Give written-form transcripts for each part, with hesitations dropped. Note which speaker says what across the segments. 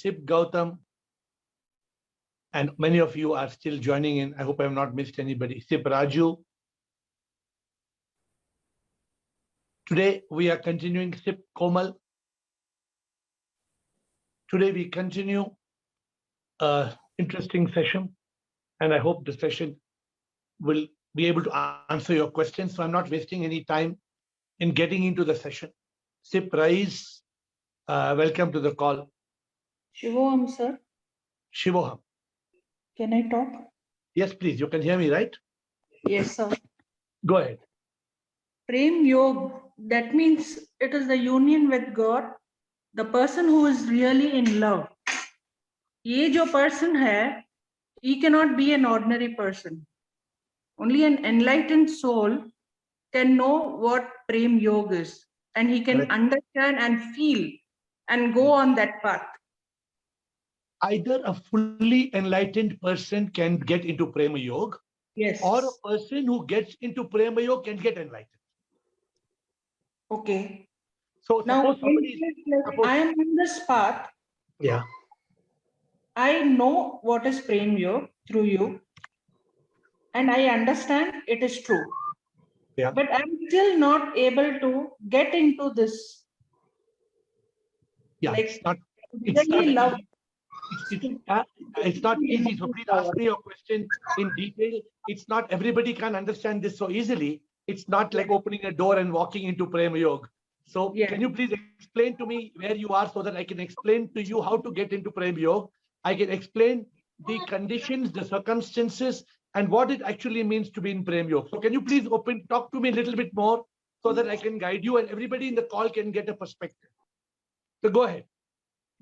Speaker 1: Sip Gautam, and many of you are still joining in. I hope I have not missed anybody. Sip Raju. Today we are continuing Sip Komal. Today we continue an interesting session, and I hope the session will be able to answer your questions. So I'm not wasting any time in getting into the session. Sip Rais, welcome to the call.
Speaker 2: Shivoham, sir.
Speaker 1: Shivoham.
Speaker 2: Can I talk?
Speaker 1: Yes, please. You can hear me, right?
Speaker 2: Yes, sir.
Speaker 1: Go ahead.
Speaker 2: Prema Yoga, that means it is the union with God, the person who is really in love. ये जो person है, he cannot be an ordinary person. Only an enlightened soul can know what Prema Yoga is, and he can understand and feel and go on that path.
Speaker 1: Either a fully enlightened person can get into Prema Yoga,
Speaker 2: yes,
Speaker 1: or a person who gets into Prema Yoga can get enlightened.
Speaker 2: Okay.
Speaker 1: So
Speaker 2: Now,
Speaker 1: suppose somebody,
Speaker 2: I am on this path.
Speaker 1: Yeah.
Speaker 2: I know what is Prema Yoga through you, and I understand it is true.
Speaker 1: Yeah.
Speaker 2: But I'm still not able to get into this.
Speaker 1: Yeah,
Speaker 2: Like,
Speaker 1: it's not
Speaker 2: really love.
Speaker 1: It's not easy. So please ask me your question in detail. It's not everybody can understand this so easily. It's not like opening a door and walking into Prema Yoga. So can you please explain to me where you are so that I can explain to you how to get into Prema Yoga? I can explain the conditions, the circumstances, and what it actually means to be in Prema Yoga. So can you please talk to me a little bit more so that I can guide you and everybody in the call can get a perspective. So go ahead.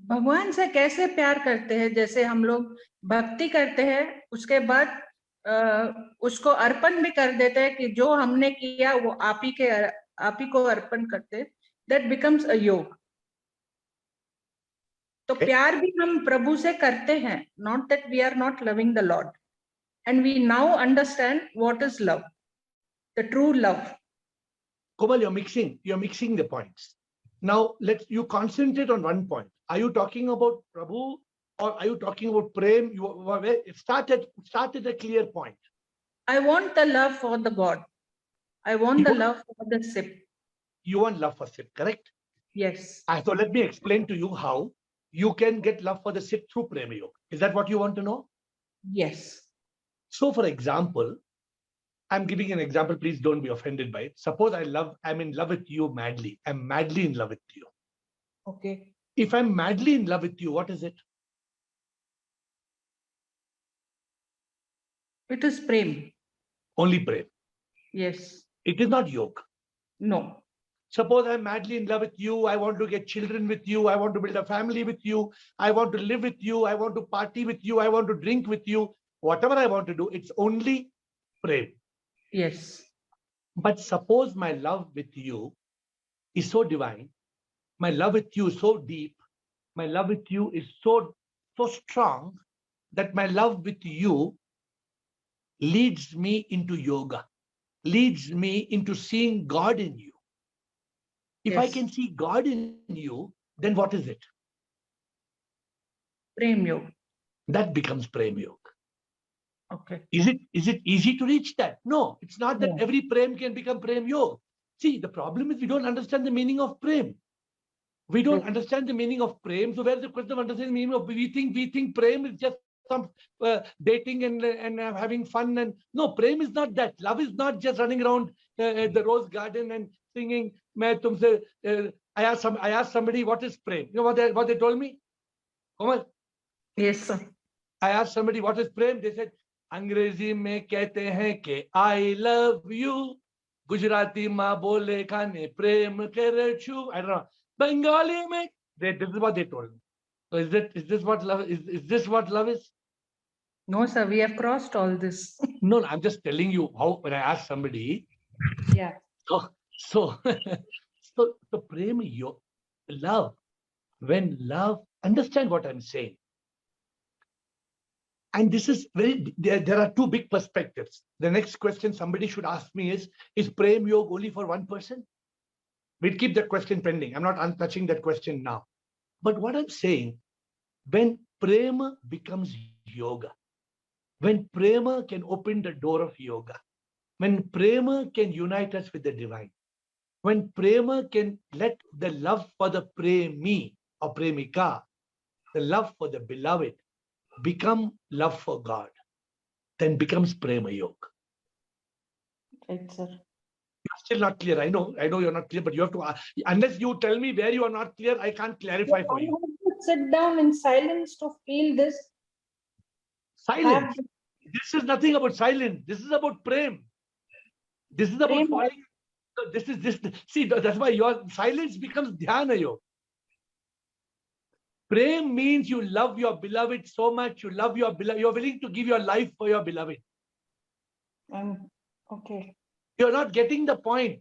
Speaker 2: भगवान से कैसे प्यार करते हैं? जैसे हम लोग भक्ति करते हैं, उसके बाद उसको अर्पण भी कर देते हैं कि जो हमने किया वो आप ही को अर्पण करते. That becomes a yoga. तो प्यार भी हम प्रभु से करते हैं. Not that we are not loving the Lord, and we now understand what is love, the true love.
Speaker 1: Komal, you're mixing the points. Now you concentrate on one point. Are you talking about Prabhu or are you talking about Prem? Start at a clear point.
Speaker 2: I want the love for the God. I want the love for the Sip.
Speaker 1: You want love for Sip, correct?
Speaker 2: Yes.
Speaker 1: So let me explain to you how you can get love for the Sip through Prema Yoga. Is that what you want to know?
Speaker 2: Yes.
Speaker 1: So for example, I'm giving an example. Please don't be offended by it. Suppose I'm in love with you madly. I'm madly in love with you.
Speaker 2: Okay.
Speaker 1: If I'm madly in love with you, what is it?
Speaker 2: It is Prem.
Speaker 1: Only Prem.
Speaker 2: Yes.
Speaker 1: It is not yoga.
Speaker 2: No.
Speaker 1: Suppose I'm madly in love with you. I want to get children with you. I want to build a family with you. I want to live with you. I want to party with you. I want to drink with you. Whatever I want to do, it's only Prem.
Speaker 2: Yes.
Speaker 1: But suppose my love with you is so divine. My love with you is so deep. My love with you is so strong that my love with you leads me into yoga, leads me into seeing God in you. If I can see God in you, then what is it?
Speaker 2: Prema Yoga.
Speaker 1: That becomes Prema Yoga.
Speaker 2: Okay.
Speaker 1: Is it easy to reach that? No, it's not that every Prem can become Prema Yoga. See, the problem is we don't understand the meaning of Prem. We don't understand the meaning of Prem. So where's the question of understanding the meaning of, we think Prem is just some dating and having fun. And no, Prem is not that. Love is not just running around the rose garden and singing. I asked somebody, what is Prem? You know what they told me? Komal?
Speaker 2: Yes, sir.
Speaker 1: I asked somebody, what is Prem? They said, अंग्रेजी में कहते हैं कि I love you. Gujarati ma bole khane prem kare chu. I don't know. Bengali mein, this is what they told me. So is this what love is? Is this what love is?
Speaker 2: No, sir. We have crossed all this.
Speaker 1: No, I'm just telling you how when I ask somebody.
Speaker 2: Yeah.
Speaker 1: So Prem, love. When love, understand what I'm saying. And this is there are two big perspectives. The next question somebody should ask me is Prem Yoga only for one person? We'll keep that question pending. I'm not untouching that question now. But what I'm saying, When prema becomes yoga, when prema can open the door of yoga, when prema can unite us with the divine, when prema can let the love for the premi or premika, the love for the beloved, become love for God, then becomes prema yoga.
Speaker 2: Right, sir.
Speaker 1: You're still not clear. I know you're not clear, but you have to, unless you tell me where you are not clear, I can't clarify for
Speaker 2: I
Speaker 1: you.
Speaker 2: have to sit down in silence to feel this.
Speaker 1: Silence. This is nothing about silence. This is about prem. This is about
Speaker 2: Prema.
Speaker 1: falling. This is this. See, that's why your silence becomes dhyana yoga. Prem means you love your beloved so much. You love your beloved. You're willing to give your life for your beloved.
Speaker 2: Okay.
Speaker 1: You're not getting the point.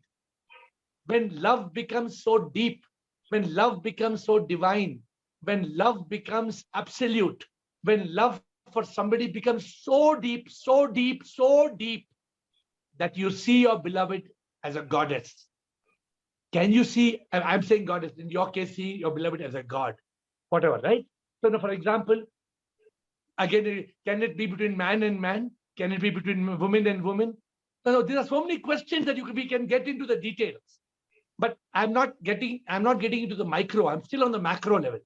Speaker 1: When love becomes so deep, when love becomes so divine, when love becomes absolute, when love for somebody becomes so deep, so deep, so deep, that you see your beloved as a goddess. Can you see, I'm saying goddess, in your case, see your beloved as a god, whatever, right? So now, for example, again, can it be between man and man? Can it be between woman and woman? So there are so many questions that we can get into the details. But I'm not getting into the micro. I'm still on the macro level.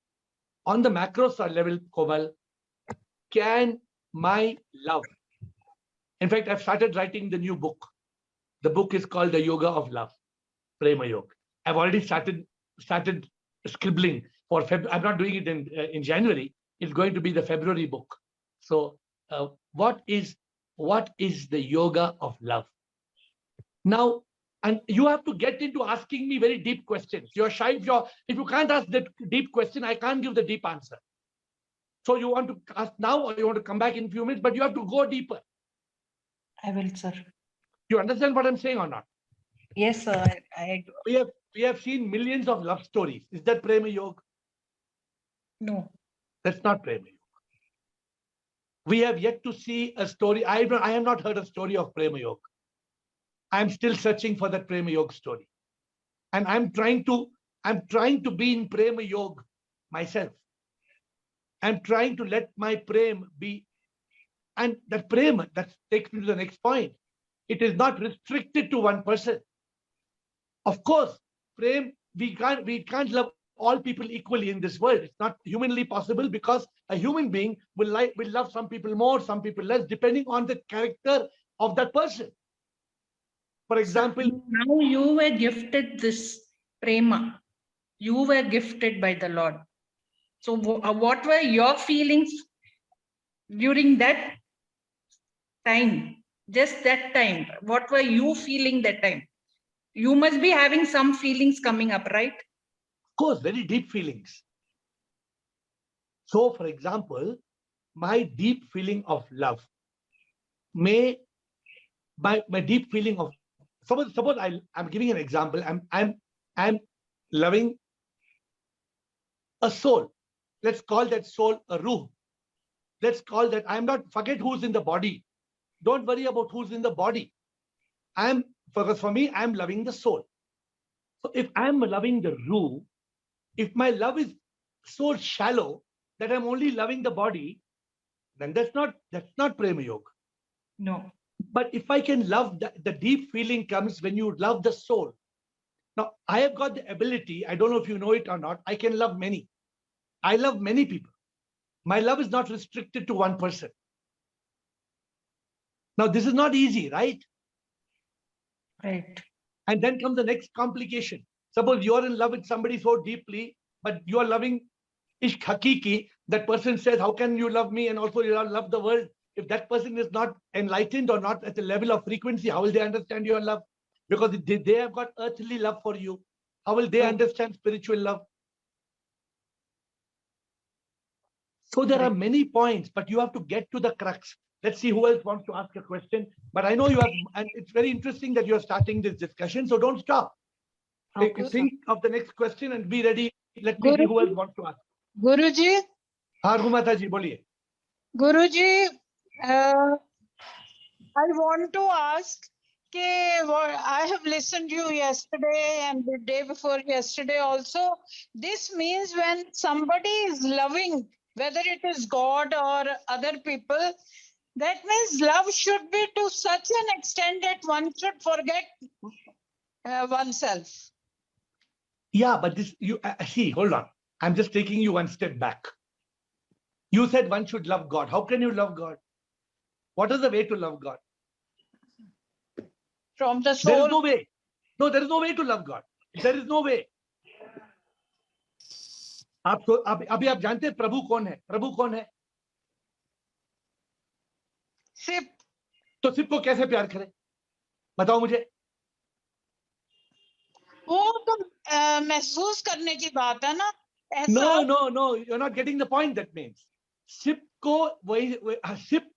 Speaker 1: On the macro level, Komal, can my love? In fact, I've started writing the new book. The book is called The Yoga of Love, Prema Yoga. I've already started scribbling for February. I'm not doing it in January. It's going to be the February book. So, what is the yoga of love? Now, and you have to get into asking me very deep questions. You're shy. If you can't ask the deep question, I can't give the deep answer. So you want to ask now, or you want to come back in a few minutes, but you have to go deeper.
Speaker 2: I will, sir.
Speaker 1: You understand what I'm saying or not?
Speaker 2: Yes, sir.
Speaker 1: We have seen millions of love stories. Is that Prema Yoga?
Speaker 2: No.
Speaker 1: That's not Prema Yoga. We have yet to see a story. I have not heard a story of Prema Yoga. I'm still searching for that Prema Yoga story. And I'm trying to be in Prema Yoga myself. I'm trying to let my prem be, and that prem, that takes me to the next point. It is not restricted to one person. Of course, prem, we can't love all people equally in this world. It's not humanly possible, because a human being will love some people more, some people less, depending on the character of that person. For example,
Speaker 2: now you were gifted this prema. You were gifted by the Lord. So what were your feelings during that time? Just that time. What were you feeling that time? You must be having some feelings coming up, right?
Speaker 1: of course, very deep feelings. So, for example, my deep feeling of love my deep feeling of, suppose I'm giving an example. I'm loving a soul. Let's call that soul a ruh. Let's call that, forget who's in the body. Don't worry about who's in the body. Because for me, I'm loving the soul. So if I'm loving the ruh, if my love is so shallow that I'm only loving the body, then that's not Prema Yoga.
Speaker 2: No.
Speaker 1: But if I can love, the deep feeling comes when you love the soul. Now, I have got the ability, I don't know if you know it or not, I can love many. I love many people. My love is not restricted to one person. Now, this is not easy, right?
Speaker 2: Right.
Speaker 1: And then comes the next complication. Suppose you're in love with somebody so deeply, but you are loving ishq hakiki. That person says, how can you love me and also you love the world? If that person is not enlightened or not at the level of frequency, how will they understand your love? Because they have got earthly love for you. How will they understand spiritual love? So there are many points, but you have to get to the crux. Let's see who else wants to ask a question. But I know you have, and it's very interesting that you are starting this discussion, so don't stop. Okay, think of the next question and be ready. Let me see who else wants to ask.
Speaker 3: Guruji,
Speaker 1: हाँ Rumata ji, बोलिए.
Speaker 3: Guruji, I want to ask, I have listened to you yesterday and the day before yesterday also. This means when somebody is loving whether it is God or other people, that means love should be to such an extent that one should forget oneself.
Speaker 1: Yeah, but this, you see, hold on. I'm just taking you one step back. You said one should love God. How can you love God? What is the way to love God?
Speaker 3: From the
Speaker 1: There is
Speaker 3: soul.
Speaker 1: no way. No, there is no way to love God. There is no way. अभी आप जानते हैं प्रभु कौन है? प्रभु कौन है?
Speaker 3: सिर्फ
Speaker 1: तो सिर्फ को कैसे प्यार करें? बताओ मुझे.
Speaker 3: वो तो महसूस करने की बात है ना.
Speaker 1: No, you're not getting the point. That means सिर्फ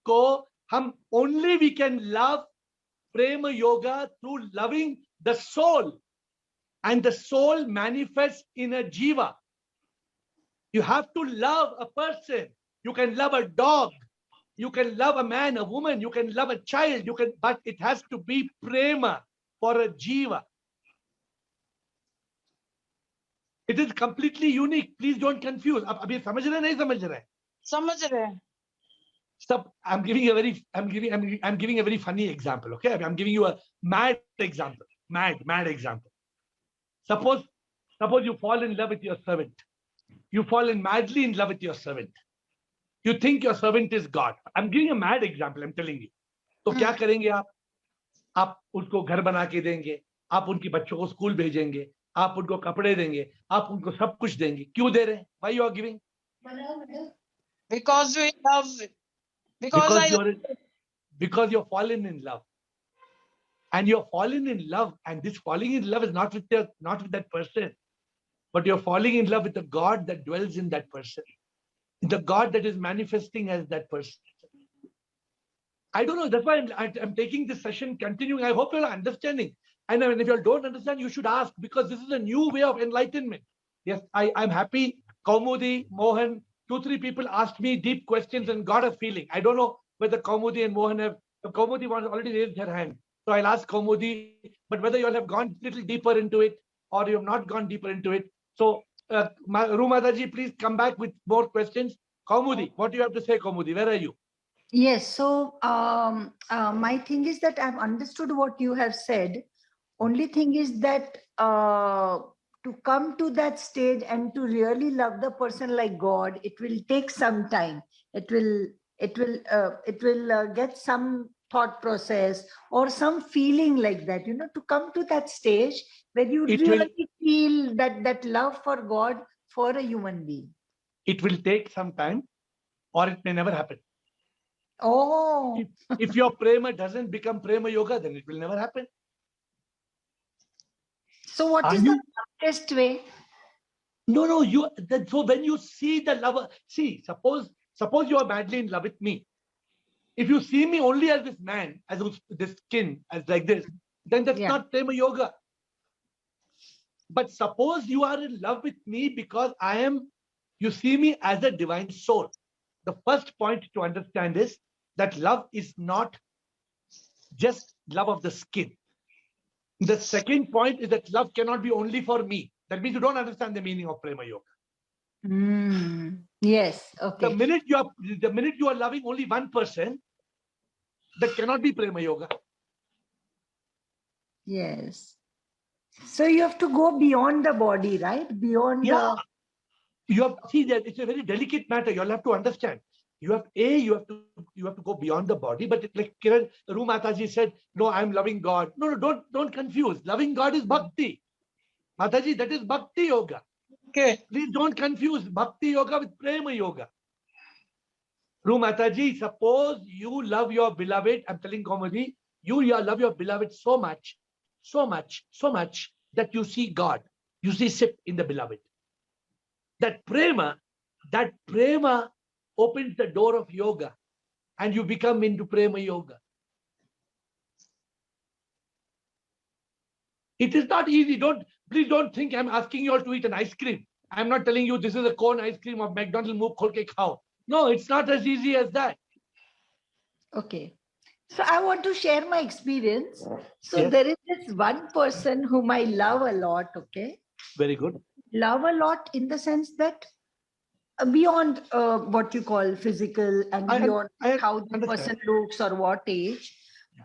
Speaker 1: को हम only we can love Prema Yoga through loving the soul, and the soul manifests in a jiva. You have to love a person. You can love a dog. You can love a man, a woman. You can love a child. But it has to be prema for a jiva. It is completely unique. Please don't confuse. अभी समझ रहे नहीं समझ रहे?
Speaker 3: समझ रहे.
Speaker 1: Stop. I'm giving a very funny example. Okay, I'm giving you a mad example. Mad example. Suppose you fall in love with your servant. You fall madly in love with your servant. You think your servant is God. I'm giving a mad example. I'm telling you. तो क्या करेंगे आप? आप उनको घर बना के देंगे. आप उनके बच्चों को स्कूल भेजेंगे. आप उनको कपड़े देंगे. आप उनको सब कुछ देंगे. क्यों दे रहे हैं? Why you are giving?
Speaker 3: Because we love.
Speaker 1: Because you're fallen in love. And you're fallen in love. And this falling in love is not with that person. But you're falling in love with the God that dwells in that person. The God that is manifesting as that person. I don't know. That's why I'm taking this session, continuing. I hope you're understanding. And if you don't understand, you should ask, because this is a new way of enlightenment. Yes, I'm happy. Kaumudi, Mohan, 2-3 people asked me deep questions and got a feeling. I don't know whether Kaumudi and Mohan have. Kaumudi was already raised her hand. So I'll ask Kaumudi, but whether you all have gone a little deeper into it or you have not gone deeper into it. So, Rumadaji, please come back with more questions. Kaumudi, what do you have to say, Kaumudi? Where are you?
Speaker 4: Yes, so my thing is that I've understood what you have said. Only thing is that to come to that stage and to really love the person like God, it will take some time. It will get some thought process or some feeling like that, to come to that stage where you really feel that love for God, for a human being.
Speaker 1: It will take some time, or it may never happen.
Speaker 4: Oh.
Speaker 1: If your prema doesn't become Prema Yoga, then it will never happen.
Speaker 4: So what is the best way?
Speaker 1: No, so when you see the lover, suppose you are madly in love with me. If you see me only as this man, as this skin, as like this, then that's not Prema Yoga. But suppose you are in love with me because you see me as a divine soul. The first point to understand is that love is not just love of the skin. The second point is that love cannot be only for me. That means you don't understand the meaning of Prema Yoga.
Speaker 4: Yes. Okay.
Speaker 1: The minute you are loving only one person, that cannot be Prema Yoga.
Speaker 4: Yes. So you have to go beyond the body, right? Beyond
Speaker 1: you have that it's a very delicate matter. You'll have to understand. You have to go beyond the body. But like Kiran Mataji said, no, I'm loving God. No, don't confuse. Loving God is bhakti. Mataji, that is bhakti yoga.
Speaker 3: Okay.
Speaker 1: Please don't confuse bhakti yoga with Prema Yoga. Mataji, suppose you love your beloved. I'm telling Kaumudi, you love your beloved so much that you see God. You see Sip in the beloved. That prema opens the door of yoga, and you become into Prema Yoga. It is not easy. Please don't think I'm asking you all to eat an ice cream. I'm not telling you this is a cone ice cream of McDonald's move khol ke khao. No, it's not as easy as that.
Speaker 4: Okay. So I want to share my experience. So there is this one person whom I love a lot. Okay.
Speaker 1: Very good.
Speaker 4: Love a lot in the sense that beyond what you call physical and beyond
Speaker 1: I
Speaker 4: how the
Speaker 1: understand.
Speaker 4: person looks or what age.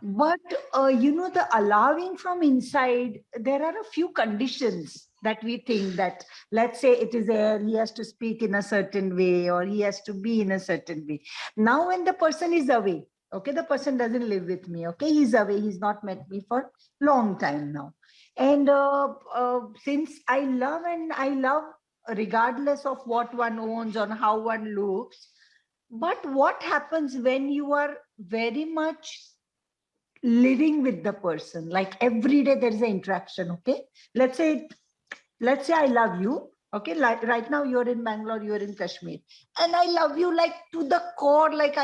Speaker 4: But the allowing from inside, there are a few conditions that we think that, let's say it is AiR, he has to speak in a certain way or he has to be in a certain way. Now, when the person is away, okay, the person doesn't live with me, okay, he's away, he's not met me for long time now. And since I love regardless of what one owns or how one looks, but what happens when you are very much living with the person, like every day there is an interaction, okay, let's say I love you, okay, like right now you're in Bangalore, you're in Kashmir, and I love you like to the core, like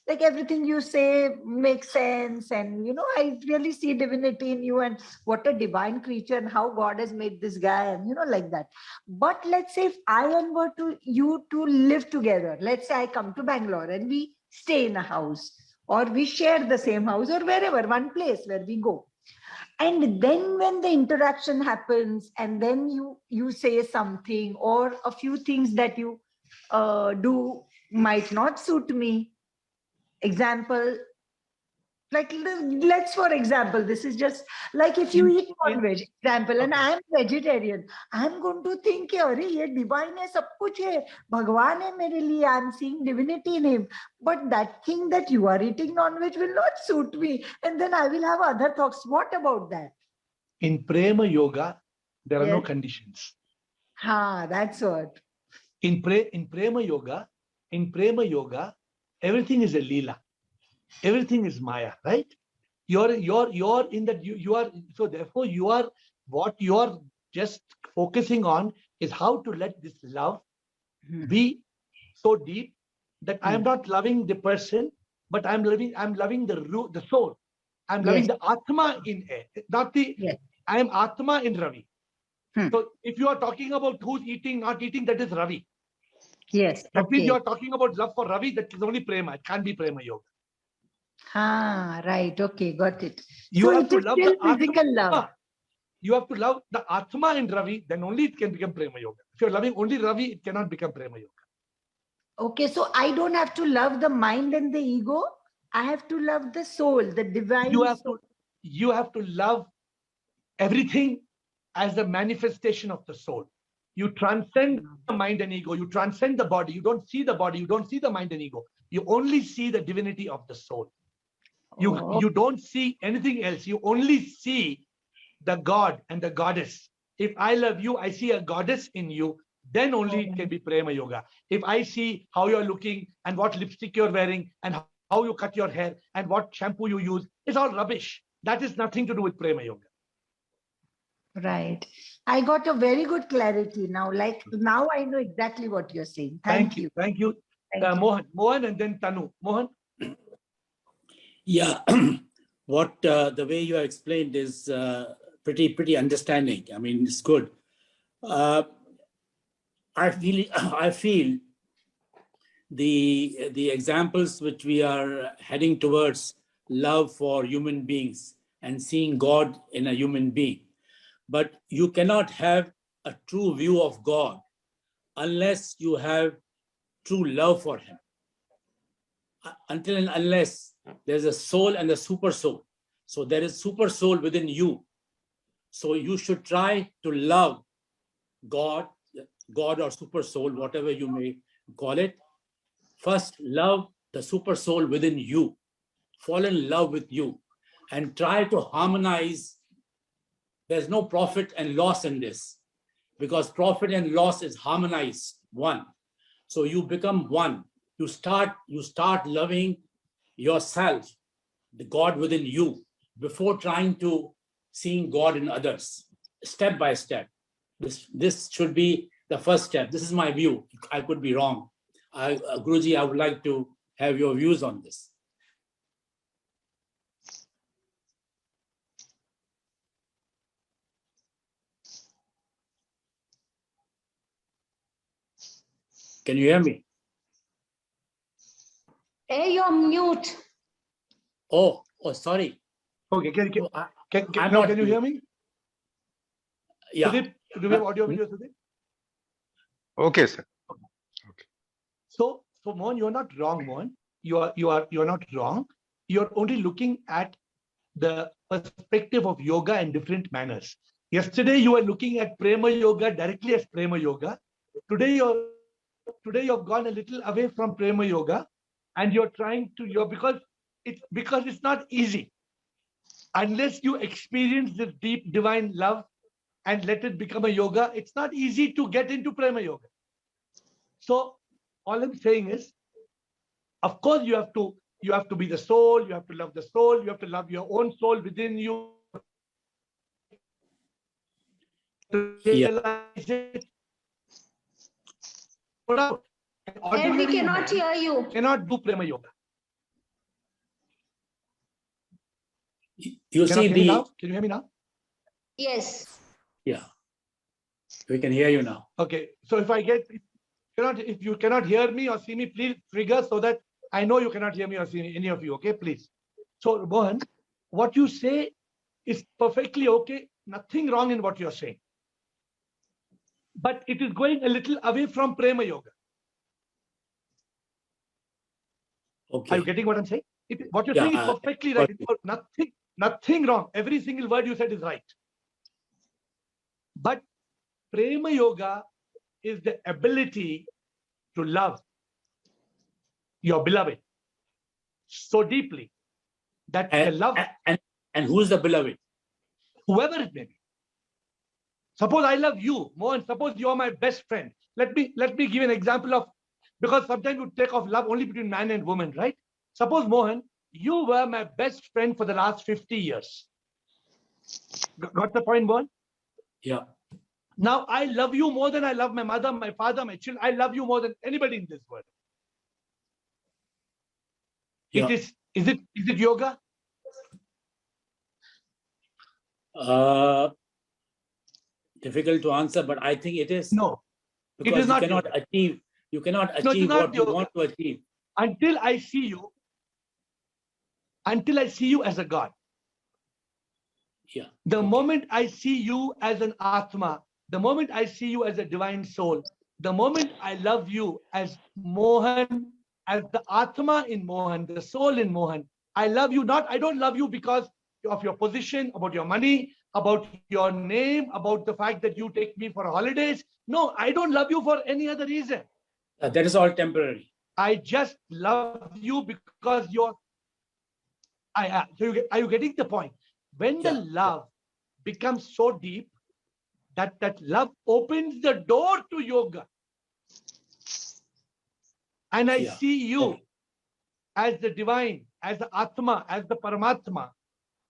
Speaker 4: everything you say makes sense, and I really see divinity in you and what a divine creature and how God has made this guy, and like that. But let's say if I and were to you to live together, let's say I come to Bangalore and we stay in a house, or we share the same house, or wherever, one place where we go, and then when the interaction happens, and then you say something, or a few things that you do might not suit me. Example, like let's for example, this is just like if you eat non-veg, example, and
Speaker 1: Okay.
Speaker 4: I am vegetarian, I am going to think, अरे ये divine है, सब कुछ है, भगवान है मेरे लिए, I am seeing divinity in him, but that thing that you are eating non-veg will not suit me, and then I will have other thoughts. What about that?
Speaker 1: In Prema Yoga, there are no
Speaker 4: Yes.
Speaker 1: conditions.
Speaker 4: That's what.
Speaker 1: In Prema Yoga, everything is a Leela. Everything is Maya, right? You're in that you are, so therefore what you are just focusing on is how to let this love be so deep that I am not loving the person, but I'm loving the root, the soul. I'm loving
Speaker 4: Yes.
Speaker 1: the Atma in it, not the,
Speaker 4: Yes.
Speaker 1: I am Atma in Ravi.
Speaker 4: Hmm.
Speaker 1: So if you are talking about who's eating, not eating, that is Ravi.
Speaker 4: Yes.
Speaker 1: That means
Speaker 4: Okay.
Speaker 1: you are talking about love for Ravi, that is only Prema. It can't be Prema Yoga.
Speaker 4: Right. Okay. Got it.
Speaker 1: You
Speaker 4: So
Speaker 1: have
Speaker 4: it
Speaker 1: to
Speaker 4: is
Speaker 1: love
Speaker 4: still
Speaker 1: the
Speaker 4: physical love.
Speaker 1: Atma. You have to love the Atma in Ravi, then only it can become Prema Yoga. If you're loving only Ravi, it cannot become Prema Yoga.
Speaker 4: Okay. So I don't have to love the mind and the ego. I have to love the soul, the divine soul.
Speaker 1: You have to love everything as the manifestation of the soul. You transcend the mind and ego. You transcend the body. You don't see the body. You don't see the mind and ego. You only see the divinity of the soul. You don't see anything else. You only see the God and the goddess. If I love you, I see a goddess in you, then only it can be Prema Yoga. If I see how you're looking and what lipstick you're wearing and how you cut your hair and what shampoo you use, it's all rubbish. That is nothing to do with Prema Yoga.
Speaker 4: Right. I got a very good clarity now. Like now I know exactly what you're saying. Thank you.
Speaker 1: Thank you.
Speaker 4: Thank you.
Speaker 1: Mohan and then Tanu. Mohan?
Speaker 5: Yeah, what the way you have explained is pretty understanding. I mean, it's good. I feel the examples which we are heading towards love for human beings and seeing God in a human being. But you cannot have a true view of God unless you have true love for him. Until and unless there's a soul and a super soul. So there is super soul within you. So you should try to love God or super soul, whatever you may call it. First, love the super soul within you. Fall in love with you and try to harmonize. There's no profit and loss in this because profit and loss is harmonized, one. So you become one. You start loving yourself, the God within you, before trying to seeing God in others, step by step. This should be the first step. This is my view. I could be wrong. Guruji, I would like to have your views on this. Can you hear me?
Speaker 6: Hey, you're mute.
Speaker 5: Oh, sorry.
Speaker 1: Okay, can you hear me?
Speaker 5: Yeah.
Speaker 1: Sudeep, do we have audio video, Sudeep?
Speaker 7: Okay, sir.
Speaker 1: So Mohan, you're not wrong, Mohan. You're not wrong. You're only looking at the perspective of yoga in different manners. Yesterday you were looking at Prema Yoga directly as Prema Yoga. Today you've gone a little away from Prema Yoga, and you're trying to because it's not easy unless you experience this deep divine love and let it become a yoga. It's not easy to get into Prema Yoga. So all I'm saying is, of course, you have to be the soul. You have to love the soul. You have to love your own soul within you. To
Speaker 5: Yeah.
Speaker 1: realize it. Put out. An
Speaker 6: AiR, we
Speaker 1: ordinary
Speaker 6: cannot
Speaker 1: man
Speaker 6: hear you.
Speaker 1: cannot do Prema Yoga.
Speaker 5: You
Speaker 1: Cannot
Speaker 5: see
Speaker 1: hear me now? Can you hear me now?
Speaker 6: Yes.
Speaker 5: yeah, we can hear you now.
Speaker 1: Okay. So if you cannot hear me or see me, please trigger so that I know you cannot hear me or see me, any of you. Okay, please. So Mohan, what you say is perfectly okay. Nothing wrong in what you're saying. But it is going a little away from Prema Yoga.
Speaker 5: Okay.
Speaker 1: Are you getting what I'm saying? What you're
Speaker 5: Yeah,
Speaker 1: saying is perfectly right.
Speaker 5: perfect.
Speaker 1: Nothing wrong. Every single word you said is right. But Prema Yoga is the ability to love your beloved so deeply that the love,
Speaker 5: And who's the beloved?
Speaker 1: whoever it may be. Suppose I love you, Mohan. Suppose you are my best friend. Let me give an example of, because sometimes you take off love only between man and woman, right? Suppose, Mohan, you were my best friend for the last 50 years. Got the point, Mohan?
Speaker 5: Yeah.
Speaker 1: Now I love you more than I love my mother, my father, my children. I love you more than anybody in this world.
Speaker 5: Yeah.
Speaker 1: Is it yoga?
Speaker 5: Difficult to answer, but I think it is.
Speaker 1: No,
Speaker 5: because
Speaker 1: it is not
Speaker 5: you cannot
Speaker 1: yoga.
Speaker 5: achieve. You cannot
Speaker 1: No, it is
Speaker 5: achieve
Speaker 1: not
Speaker 5: what you
Speaker 1: yoga.
Speaker 5: want to achieve
Speaker 1: Until I see you as a God.
Speaker 5: Yeah.
Speaker 1: The
Speaker 5: Okay.
Speaker 1: moment I see you as an Atma, the moment I see you as a divine soul, the moment I love you as Mohan, as the Atma in Mohan, the soul in Mohan, I love you not, I don't love you because of your position, about your money, about your name, about the fact that you take me for holidays. No, I don't love you for any other reason.
Speaker 5: That is all temporary.
Speaker 1: I just love you because you're. Are you getting the point? When the love becomes so deep that love opens the door to yoga, and I see you as the divine, as the Atma, as the Paramatma,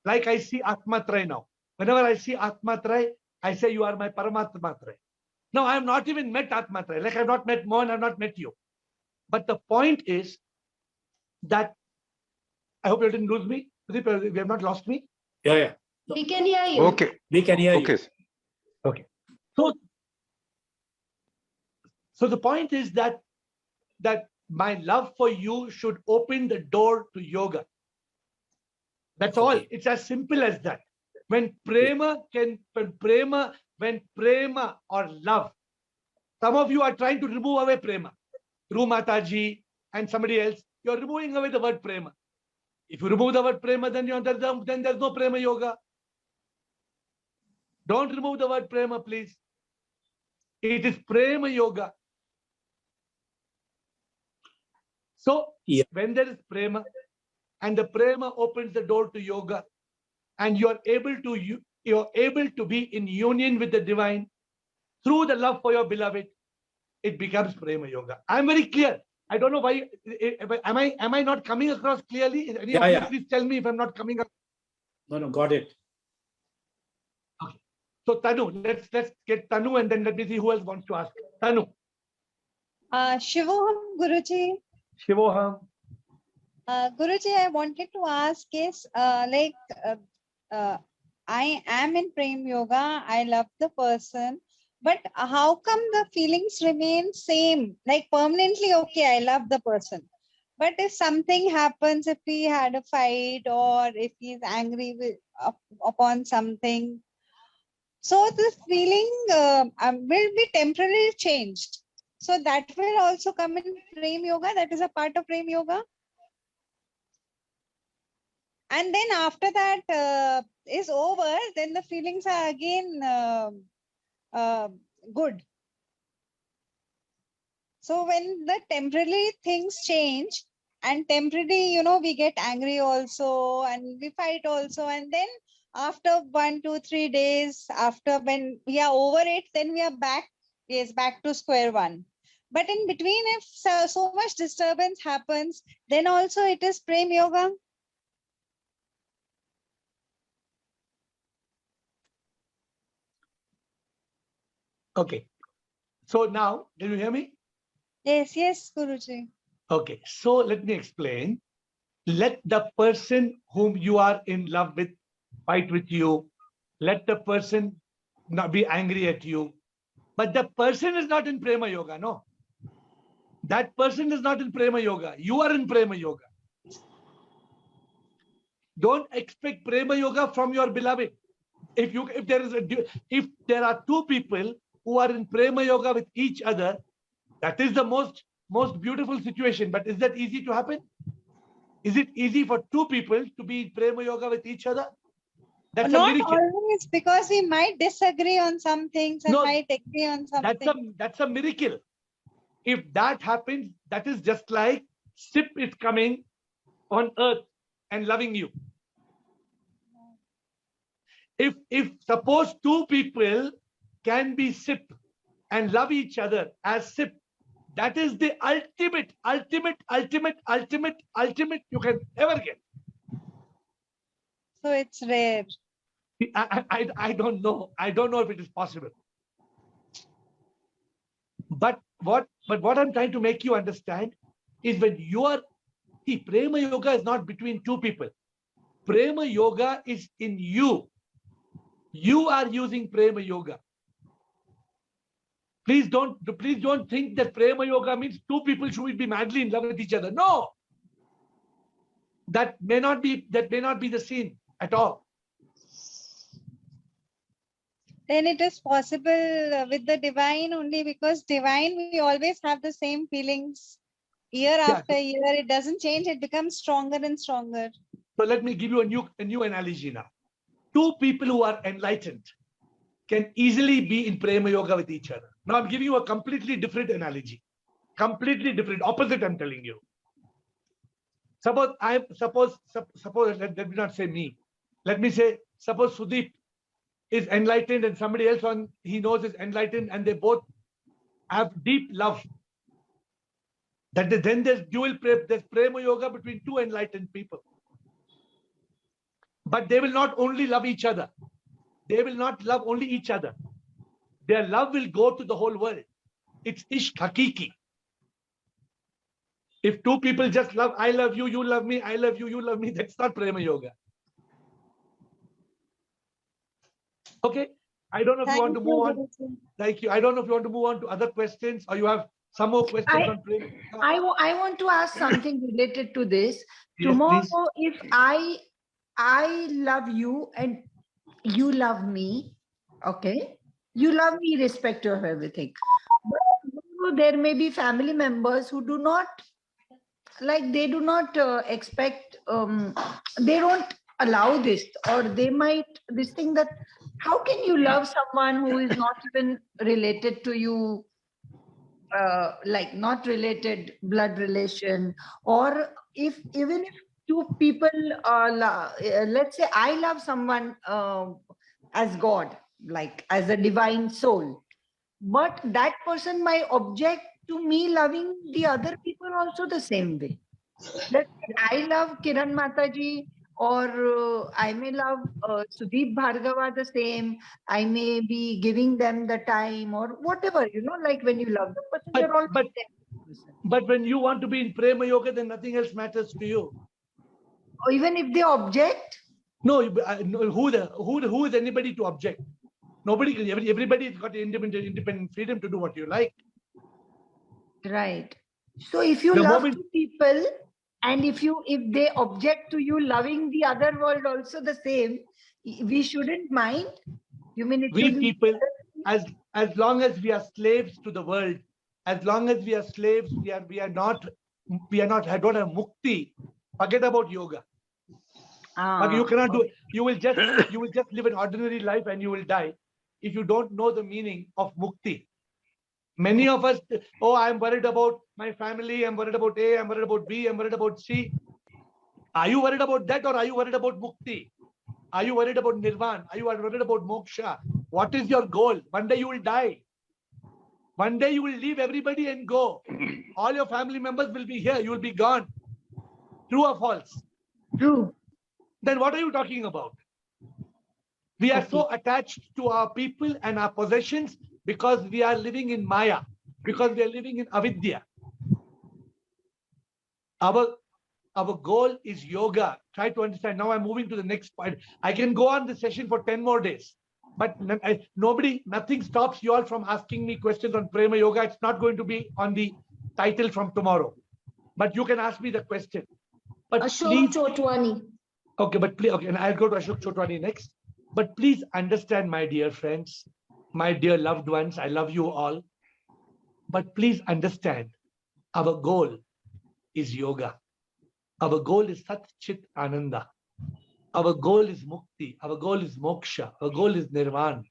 Speaker 1: like I see Atmatray now. Whenever I see Atmatray, I say you are my Paramatmatray. Now I have not even met Atmatray. Like I have not met Mohan, I have not met you. But the point is that I hope you didn't lose me. We have not lost me.
Speaker 5: Yeah.
Speaker 6: We can hear you.
Speaker 7: Okay.
Speaker 5: We can hear
Speaker 7: Okay.
Speaker 5: you.
Speaker 1: Okay. So the point is that my love for you should open the door to yoga. That's all. It's as simple as that. When prema or love, some of you are trying to remove away prema. Through Mataji and somebody else, you're removing away the word prema. If you remove the word prema, then there's no prema yoga. Don't remove the word prema, please. It is prema yoga. So when there is prema, and the prema opens the door to yoga, and you're able to be in union with the divine through the love for your beloved, it becomes prema yoga. I'm very clear. I don't know why. Am I not coming across clearly? Any of you please tell me if I'm not coming across.
Speaker 5: No, got it.
Speaker 1: Okay. So Tanu, let's get Tanu, and then let me see who else wants to ask. Tanu.
Speaker 8: Shivoham, Guruji.
Speaker 1: Shivoham.
Speaker 8: Guruji, I wanted to ask is I am in Prem Yoga. I love the person, but how come the feelings remain same? Like permanently, okay, I love the person. But if something happens, if we had a fight or if he's angry upon something, so the feeling will be temporarily changed. So that will also come in Prema Yoga. That is a part of Prema Yoga. And then after that is over, then the feelings are again good. So when the temporary things change, and temporarily, we get angry also, and we fight also, and then after 1, 2, 3 days, after when we are over it, then we are back, back to square one. But in between, if so much disturbance happens, then also it is Prema Yoga.
Speaker 1: Okay. So now, can you hear me?
Speaker 8: Yes, Guruji.
Speaker 1: Okay. So let me explain. Let the person whom you are in love with fight with you. Let the person not be angry at you. But the person is not in Prema Yoga, no. That person is not in Prema Yoga. You are in Prema Yoga. Don't expect Prema Yoga from your beloved. If there are two people who are in Prema Yoga with each other, that is the most beautiful situation. But is that easy to happen? Is it easy for two people to be in Prema Yoga with each other? That's a
Speaker 8: Not
Speaker 1: miracle.
Speaker 8: always, because we might disagree on some things and
Speaker 1: No,
Speaker 8: might agree on something.
Speaker 1: that's a miracle. If that happens, that is just like Sip is coming on earth and loving you. If suppose two people can be Sip and love each other as Sip, that is the ultimate you can ever get.
Speaker 8: So it's rare.
Speaker 1: I don't know. I don't know if it is possible. But what I'm trying to make you understand is when you are, see, Prema Yoga is not between two people. Prema Yoga is in you. You are using Prema Yoga. Please don't think that Prema Yoga means two people should be madly in love with each other. No. That may not be the scene at all.
Speaker 8: Then it is possible with the divine only, because divine, we always have the same feelings. Year after year, it doesn't change. It becomes stronger and stronger.
Speaker 1: So let me give you a new analogy now. Two people who are enlightened can easily be in Prema Yoga with each other. Now I'm giving you a completely different analogy. Completely different, opposite, I'm telling you. Suppose let me not say me. Let me say, suppose Sudeep is enlightened and somebody else he knows is enlightened, and they both have deep love. Then there's there's Prema Yoga between two enlightened people. But they will not only love each other. They will not love only each other. Their love will go to the whole world. It's Ishq Hakiki. If two people just love, I love you, you love me, I love you, you love me, that's not Prema Yoga. Okay. I don't know if you want to move on. Thank you. I don't know if you want to move on to other questions, or you have some more questions on Prema Yoga.
Speaker 4: I want to ask something related to this.
Speaker 1: Yes,
Speaker 4: Tomorrow,
Speaker 1: please.
Speaker 4: if I love you and you love me, okay? You love me irrespective of everything. But there may be family members who do not, like, they do not expect, they don't allow this, or they might, this thing that, how can you love someone who is not even related to you, like not related blood relation, or even if two people, let's say I love someone as God, like as a divine soul, but that person might object to me loving the other people also the same way. Let's say I love Kiran Mataji, or I may love Sudeep Bhargava the same. I may be giving them the time or whatever, like when you love the person, you're always there.
Speaker 1: But when you want to be in Prema Yoga, then nothing else matters to you.
Speaker 4: Or even if they object?
Speaker 1: No, who is anybody to object? Nobody. Everybody's got independent freedom to do what you like.
Speaker 4: Right. So if you love two people, and if they object to you loving the other world also the same, we shouldn't mind. You mean it
Speaker 1: We people, as long as we are slaves to the world, As long as we are slaves, we are not don't have mukti. Forget about yoga. But you cannot do it. You will just live an ordinary life and you will die if you don't know the meaning of mukti. Many of us, oh, I'm worried about my family, I'm worried about A, I'm worried about B, I'm worried about C. Are you worried about that, or are you worried about mukti? Are you worried about nirvana? Are you worried about moksha? What is your goal? One day you will die. One day you will leave everybody and go. All your family members will be here. You will be gone. True or false?
Speaker 4: True.
Speaker 1: Then what are you talking about? We are so attached to our people and our possessions because we are living in Maya, because we are living in avidya. Our goal is yoga. Try to understand. Now I'm moving to the next point. I can go on the session for 10 more days. But nothing stops you all from asking me questions on Prema Yoga. It's not going to be on the title from tomorrow. But you can ask me the question. But
Speaker 6: Ashok
Speaker 1: please,
Speaker 6: Chotwani.
Speaker 1: okay, but please, okay, and I'll go to Ashok Chotwani next. But please understand, my dear friends, my dear loved ones, I love you all. But please understand, our goal is yoga. Our goal is Sat Chit Ananda. Our goal is mukti. Our goal is moksha. Our goal is nirvana.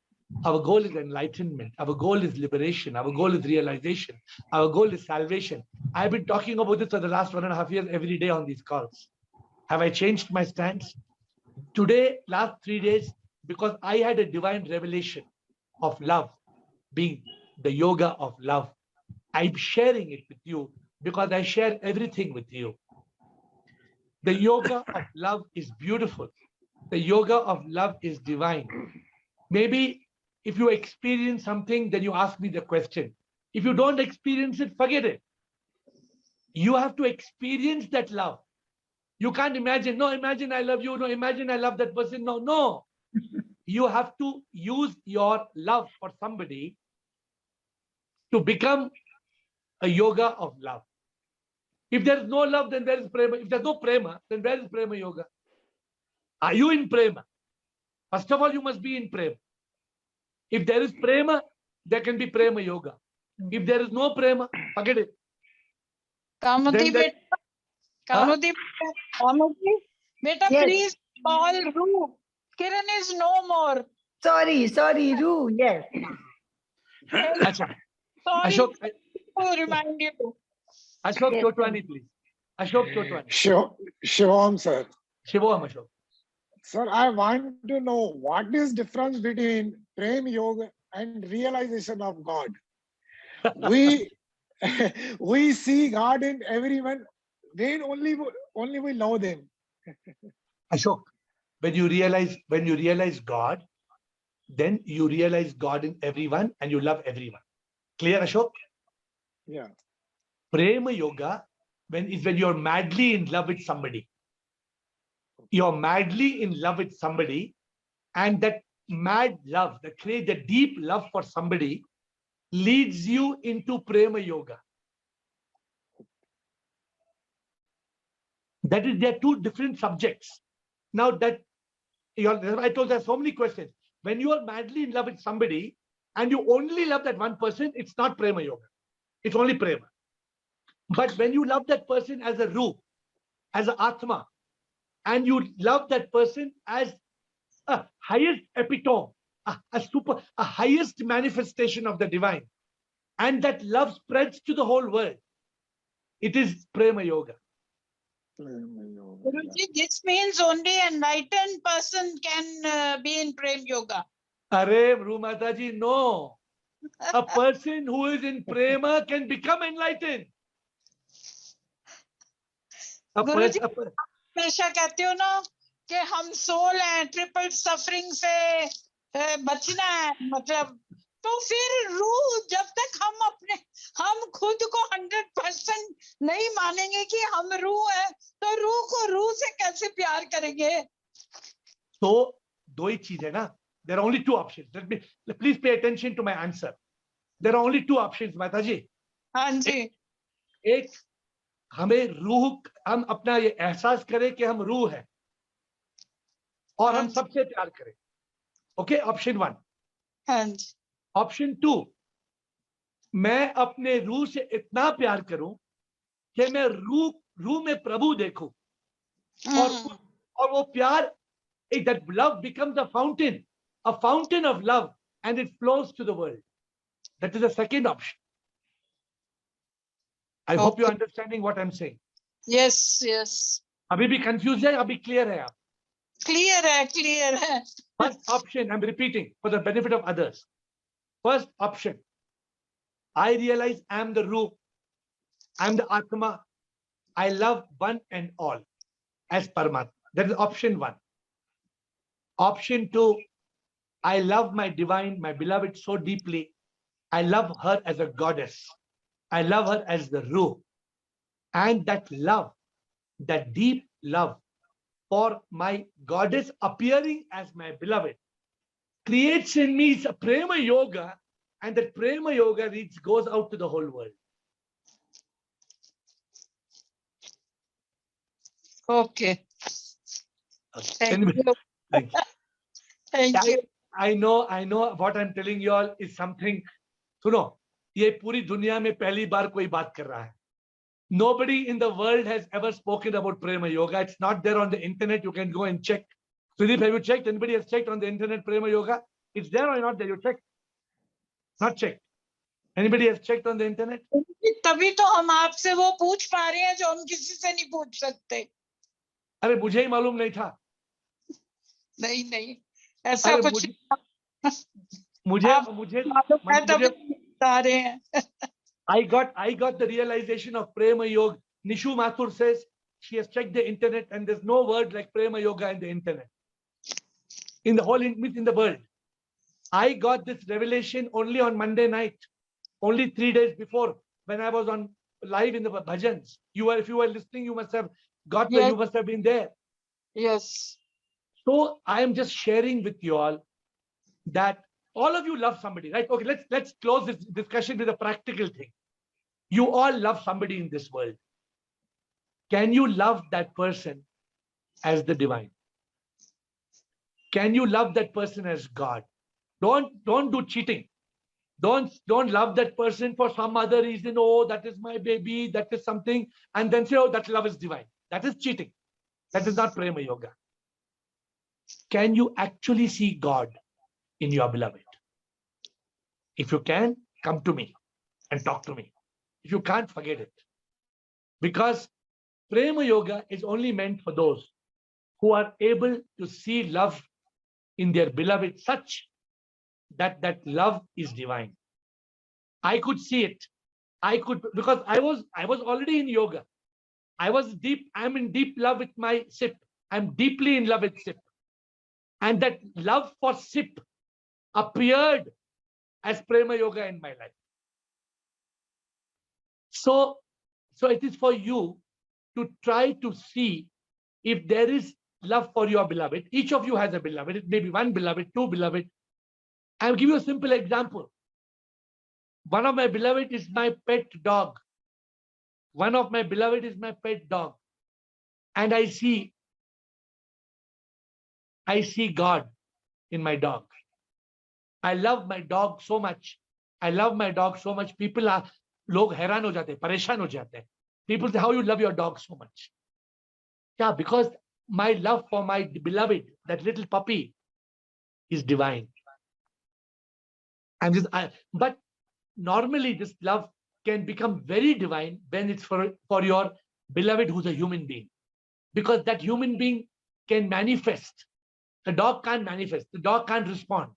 Speaker 1: Our goal is enlightenment. Our goal is liberation. Our goal is realization. Our goal is salvation. I've been talking about this for the last 1.5 years every day on these calls. Have I changed my stance? Today, last 3 days, because I had a divine revelation of love, being the yoga of love. I'm sharing it with you because I share everything with you. The yoga of love is beautiful. The yoga of love is divine. Maybe if you experience something, then you ask me the question. If you don't experience it, forget it. You have to experience that love. You can't imagine, no, imagine I love you, no, imagine I love that person. No. You have to use your love for somebody to become a yoga of love. If there is no love, then where is prema? If there's no prema, then where is prema yoga? Are you in prema? First of all, you must be in prema. If there is prema, there can be prema yoga. If there is no prema, forget it.
Speaker 3: Kamati
Speaker 1: Then
Speaker 3: beta,
Speaker 4: Yes.
Speaker 3: please call Ru. Kiran is no more.
Speaker 4: Sorry, Ru, yes.
Speaker 1: Achha.
Speaker 3: Sorry
Speaker 1: Ashok,
Speaker 3: to remind you.
Speaker 1: Ashok
Speaker 4: Yes,
Speaker 1: Chotwani, please. Ashok Chotwani.
Speaker 7: Shivam, sir.
Speaker 1: Shivam Ashok.
Speaker 7: Sir, I want to know what is difference between Prem Yoga and realization of God. We we see God in everyone. Then only we know them.
Speaker 1: Ashok, when you realize God, then you realize God in everyone and you love everyone. Clear, Ashok?
Speaker 7: Yeah.
Speaker 1: Prema Yoga when you're madly in love with somebody. You're madly in love with somebody, and that mad love, the deep love for somebody leads you into Prema Yoga. That is, they're two different subjects. Now that I told there's so many questions. When you are madly in love with somebody and you only love that one person, it's not Prema Yoga. It's only Prema. But when you love that person as a Ruh, as an Atma, and you love that person as a highest epitome, a highest manifestation of the divine, and that love spreads to the whole world, it is Prema Yoga.
Speaker 3: Guruji, this means only enlightened person can be in Prem Yoga.
Speaker 1: Arey, Mataji, no. A person who is in Prema can become enlightened.
Speaker 3: गुरुजी हमेशा कहते हो ना कि हम soul हैं, triple suffering से बचना है, मतलब तो फिर रूह, जब तक हम खुद को 100% नहीं मानेंगे कि हम रूह है, तो रूह को रूह से कैसे प्यार करेंगे?
Speaker 1: तो दो ही चीज है ना. There are only two options. Please pay attention to my answer. There are only two options, Mataji.
Speaker 3: हाँ जी.
Speaker 1: एक, हमें रूह, हम अपना ये एहसास करें कि हम रूह है और हम सबसे प्यार करें. Okay, option 1.
Speaker 3: हाँ जी.
Speaker 1: ऑप्शन 2, मैं अपने रूह से इतना प्यार करूं कि मैं रूह में प्रभु देखूं, और वो प्यार, that love becomes a fountain of love, and it flows to the world. That is the second option. I hope you're understanding what I'm saying.
Speaker 3: Yes, yes.
Speaker 1: अभी भी confused है, अभी clear है आप?
Speaker 3: Clear है, clear है.
Speaker 1: First option, I'm repeating for the benefit of others. First option, I realize I'm the Ruh, I'm the Atma, I love one and all as Paramatma. That is option one. Option two, I love my divine, my beloved so deeply. I love her as a goddess. I love her as the Ruh. And that love, that deep love for my goddess appearing as my beloved, creates in me a Prema Yoga, and that Prema Yoga goes out to the whole world.
Speaker 3: Okay. Thank you.
Speaker 1: Thank you.
Speaker 3: Thank you.
Speaker 1: I know what I'm telling you all is something. सुनो, ये पूरी दुनिया में पहली बार कोई बात कर रहा है. Nobody in the world has ever spoken about Prema Yoga. It's not there on the internet. You can go and check. Sudeep, have you checked? Anybody has checked on the internet Prema Yoga? It's there or not there? You checked? Not checked. Anybody has checked on the internet?
Speaker 3: तभी तो हम आपसे वो पूछ पा रहे हैं जो हम किसी से नहीं पूछ सकते.
Speaker 1: अरे मुझे ही मालूम नहीं था.
Speaker 3: नहीं ऐसा कुछ
Speaker 1: मुझे
Speaker 3: बता रहे हैं.
Speaker 1: I got the realization of Prema Yoga. Nishu Mathur says she has checked the internet and there's no word like Prema Yoga in the internet. In the whole in the world. I got this revelation only on Monday night, only 3 days before, when I was on live in the bhajans. If you were listening, you must have got you must have been there.
Speaker 3: Yes.
Speaker 1: So I am just sharing with you all that all of you love somebody, right? Okay, let's close this discussion with a practical thing. You all love somebody in this world. Can you love that person as the divine? Can you love that person as God? Don't do cheating. Don't love that person for some other reason. Oh, that is my baby, that is something, and then say, oh, that love is divine. That is cheating. That is not Prema Yoga. Can you actually see God in your beloved? If you can, come to me and talk to me. If you can't, forget it. Because Prema Yoga is only meant for those who are able to see love in their beloved such that that love is divine. I could see it. Because I was already in yoga. I'm in deep love with my SIP. I'm deeply in love with SIP. And that love for SIP appeared as Prema Yoga in my life. So it is for you to try to see if there is love for your beloved. Each of you has a beloved. It may be one beloved, two beloved. I'll give you a simple example. One of my beloved is my pet dog. One of my beloved is my pet dog. And I see God in my dog. I love my dog so much. People are, log हैरान हो जाते हैं, परेशान हो जाते हैं. People say, how you love your dog so much? Yeah, because my love for my beloved, that little puppy, is divine. But normally this love can become very divine when it's for your beloved who's a human being. Because that human being can manifest. The dog can't manifest. The dog can't respond.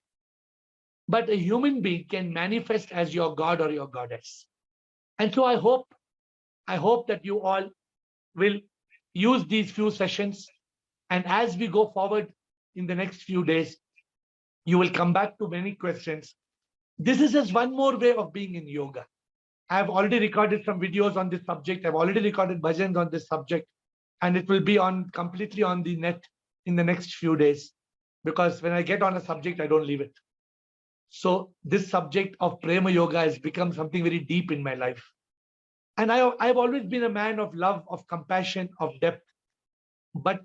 Speaker 1: But a human being can manifest as your God or your goddess. And so I hope that you all will use these few sessions. And as we go forward in the next few days, you will come back to many questions. This is just one more way of being in yoga. I have already recorded some videos on this subject. I've already recorded bhajans on this subject. And it will be completely on the net in the next few days. Because when I get on a subject, I don't leave it. So this subject of Prema Yoga has become something very deep in my life. And I've always been a man of love, of compassion, of depth. But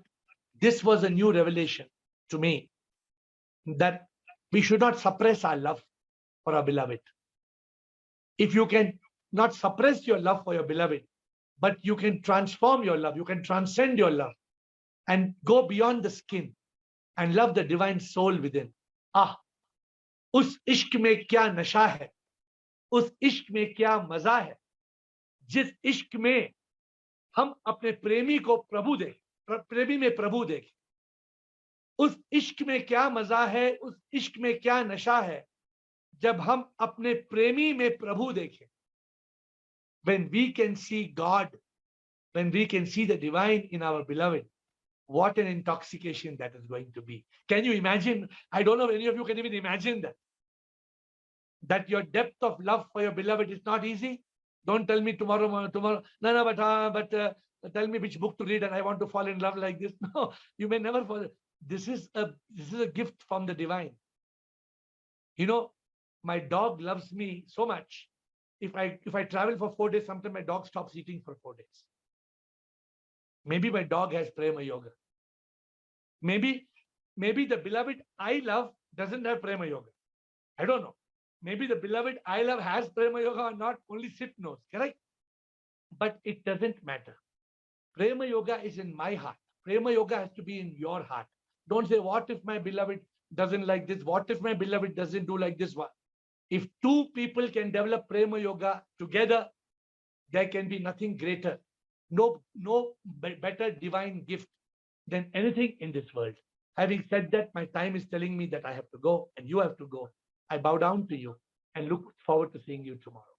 Speaker 1: this was a new revelation to me that we should not suppress our love for our beloved. if you can not suppress your love for your beloved, but you can transform your love, you can transcend your love and go beyond the skin and love the divine soul within. Ah, उस इश्क में क्या नशा है, उस इश्क में क्या मजा है, जिस इश्क में हम अपने प्रेमी को प्रभु देखें, प्रेमी में प्रभु देखें. उस इश्क में क्या मजा है, उस इश्क में क्या नशा है, जब हम अपने प्रेमी में प्रभु देखें. When we can see God, when we can see the divine in our beloved, what an intoxication that is going to be. Can you imagine? I don't know if any of you can even imagine that. That your depth of love for your beloved is not easy. Don't tell me tomorrow. No, but tell me which book to read and I want to fall in love like this. No, you may never fall. This is a gift from the divine. You know, my dog loves me so much. If I travel for 4 days, sometimes my dog stops eating for 4 days. Maybe my dog has Prema Yoga. Maybe the beloved I love doesn't have Prema Yoga. I don't know. Maybe the beloved I love has Prema Yoga or not, only Sid knows, correct? But it doesn't matter. Prema Yoga is in my heart. Prema Yoga has to be in your heart. Don't say, what if my beloved doesn't like this? What if my beloved doesn't do like this one? If two people can develop Prema Yoga together, there can be nothing greater. No better divine gift than anything in this world. Having said that, my time is telling me that I have to go and you have to go. I bow down to you and look forward to seeing you tomorrow.